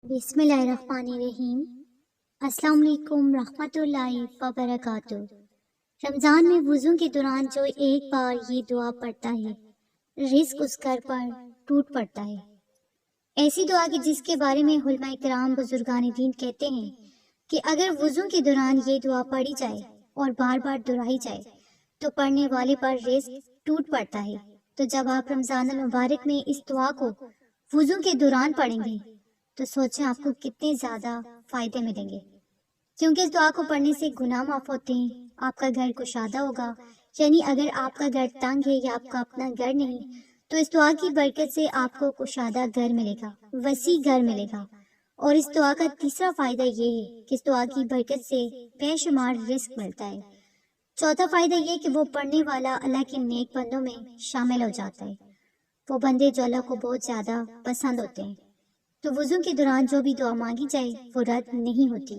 बिस्मिल्लाहिर्रहमानिर्रहीम। अस्सलाम वालेकुम रहमतुल्लाहि वबरकातुह। रमज़ान में वुज़ू के दौरान जो एक बार ये दुआ पढ़ता है, रिज़्क उस घर पर टूट पड़ता है। ऐसी दुआ की जिसके बारे में उलमा इकराम बुजुर्गान दीन कहते हैं कि अगर वुज़ू के दौरान ये दुआ पढ़ी जाए और बार बार दोहराई जाए तो पढ़ने वाले पर रिज़्क टूट पड़ता है। तो जब आप रमज़ान मुबारक में इस दुआ को वुज़ू के दौरान पढ़ेंगे तो सोचें आपको कितने ज़्यादा फ़ायदे मिलेंगे, क्योंकि इस दुआ को पढ़ने से गुनाह माफ़ होते हैं, आपका घर कुशादा होगा। यानी अगर आपका घर तंग है या आपका अपना घर नहीं, तो इस दुआ की बरकत से आपको कुशादा घर मिलेगा, वसी घर मिलेगा। और इस दुआ का तीसरा फ़ायदा ये है कि इस दुआ की बरकत से बेशुमार रिज़्क मिलता है। चौथा फ़ायदा ये कि वो पढ़ने वाला अल्लाह के नेक बंदों में शामिल हो जाता है, वो बंदे जो अल्लाह को बहुत ज़्यादा पसंद होते हैं। तो वुज़ू के दौरान जो भी दुआ मांगी जाए वो रद्द नहीं होती,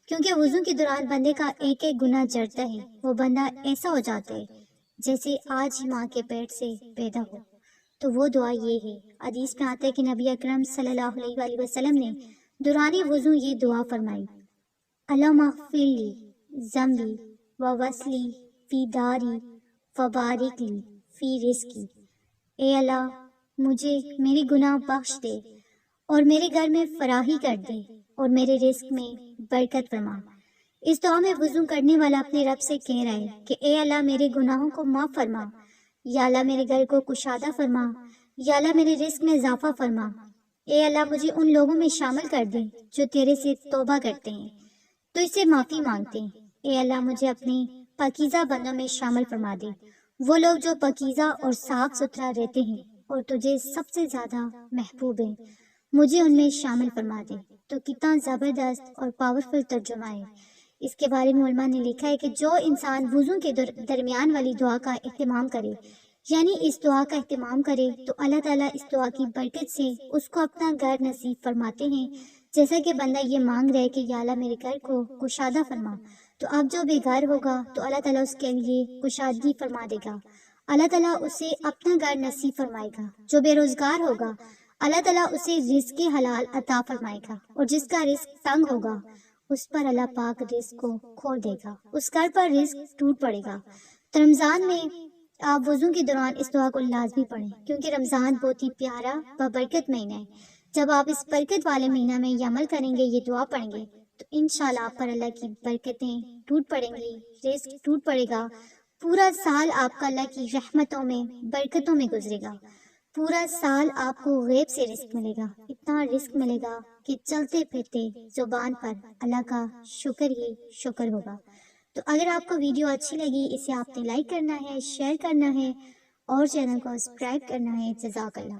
क्योंकि वुज़ू के दौरान बंदे का एक एक गुनाह जड़ता है। वो बंदा ऐसा हो जाता है जैसे आज ही माँ के पेट से पैदा हो। तो वो दुआ ये है, हदीस में आता है कि नबी अकरम सल्लल्लाहु अलैहि वसल्लम ने दौरान वुज़ू ये दुआ फरमाई, अल्लाहुम्मा फ़िरली ज़म्बी व वस्ली फ़ी दारी व बारिक ली फ़ी रिज़्क़ी। ए अल्लाह, मुझे मेरे गुनाह बख्श दे और मेरे घर में फराही कर दे और मेरे रिस्क में बरकत फरमा। इस दुआ में वुज़ू करने वाला अपने रब से कह रहा है कि ए अल्लाह, मेरे गुनाहों को माफ़ फरमा, या अल्लाह मेरे घर को कुशादा फरमा, या अल्लाह मेरे रिस्क में इजाफा फरमा। ए अल्लाह, मुझे उन लोगों में शामिल कर दे जो तेरे से तौबा करते हैं, तो इससे माफ़ी मांगते हैं। ए अल्लाह, मुझे अपने पकीज़ा बंदों में शामिल फरमा दे, वो लोग जो पकीज़ा और साफ सुथरा रहते हैं और तुझे सबसे ज़्यादा महबूब हैं, मुझे उनमें शामिल फरमा दे। तो कितना ज़बरदस्त और पावरफुल तर्जुमा है। इसके बारे में उलमा ने लिखा है कि जो इंसान वुज़ू के दरमियान वाली दुआ का इत्तिमाम करे, यानी इस दुआ का इत्तिमाम करे, तो अल्लाह ताला इस दुआ की बरकत से उसको अपना घर नसीब फरमाते हैं। जैसा कि बंदा ये मांग रहा है कि या अल्लाह मेरे घर को कुशादा फरमा, तो अब जो बेघर होगा तो अल्लाह ताला उसके लिए कुशादगी फरमा देगा, अल्लाह ताला उसे अपना घर नसीब फरमाएगा। जो बेरोजगार होगा अल्लाह ताला उसे रिज़्क़ हलाल अता फरमाएगा, और जिसका रिज़्क तंग होगा उस पर अल्लाह पाक रिज़्क को खोल देगा, उस घर पर रिज़्क टूट पड़ेगा। तो रमज़ान में आप वुज़ू के दौरान इस दुआ को लाजमी पढ़ें, क्योंकि रमज़ान बहुत ही प्यारा व बरकत महीना है। जब आप इस बरकत वाले महीना में ये अमल करेंगे, ये दुआ पढ़ेंगे, तो इंशाल्लाह आप पर अल्लाह की बरकतें टूट पड़ेंगी, रिज़्क टूट पड़ेगा। पूरा साल आपका अल्लाह की रहमतों में बरकतों में गुजरेगा। पूरा साल आपको गैब से रिस्क मिलेगा, इतना रिस्क मिलेगा कि चलते फिरते जुबान पर अल्लाह का शुक्र ही शुक्र होगा। तो अगर आपको वीडियो अच्छी लगी, इसे आपने लाइक करना है, शेयर करना है और चैनल को सब्सक्राइब करना है। जज़ाकल्लाह।